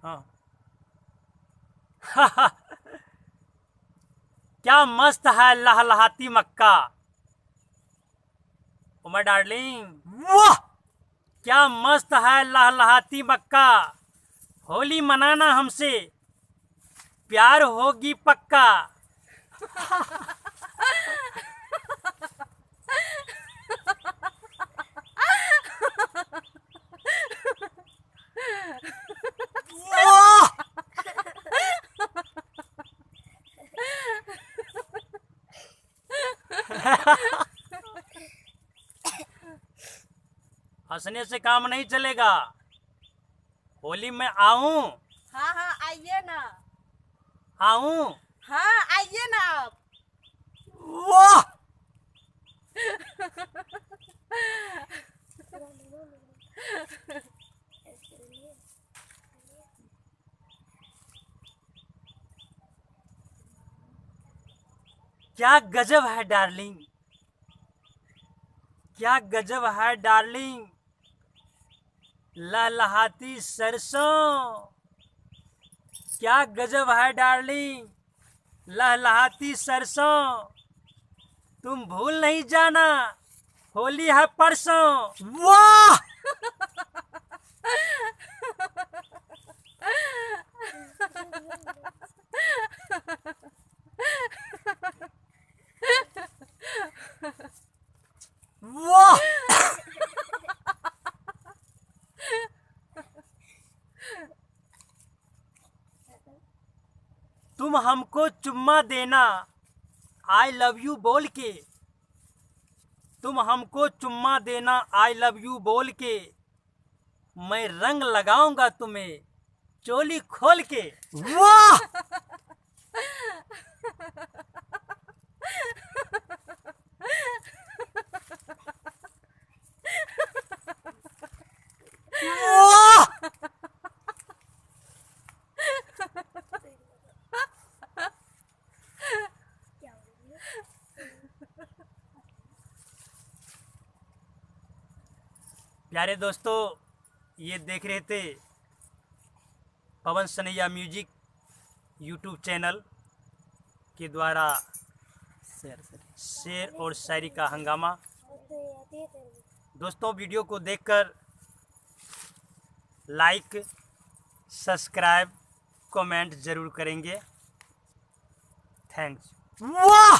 हाँ। क्या मस्त है लहलहाती मक्का। ओ माय डार्लिंग, वाह क्या मस्त है लहलहाती मक्का। होली मनाना हमसे, प्यार होगी पक्का। वाह! हंसने से काम नहीं चलेगा। होली में आऊं? हाँ हाँ आइए ना। आऊं? हाँ आइए ना आप। वाह! क्या गजब है डार्लिंग, क्या गजब है डार्लिंग। लहलहाती सरसों, क्या गजब है डार्लिंग। लहलहाती सरसों, तुम भूल नहीं जाना, होली है परसों। वाह! वाह! तुम हमको चुम्मा देना, आई लव यू बोल के। तुम हमको चुम्मा देना, आई लव यू बोल के। मैं रंग लगाऊंगा तुम्हें, चोली खोल के। वाह! वाह! प्यारे दोस्तों, ये देख रहे थे पवन सनैया म्यूजिक यूट्यूब चैनल के द्वारा शेर और शायरी का हंगामा। दोस्तों, वीडियो को देखकर लाइक, सब्सक्राइब, कमेंट जरूर करेंगे। थैंक्स। वाह!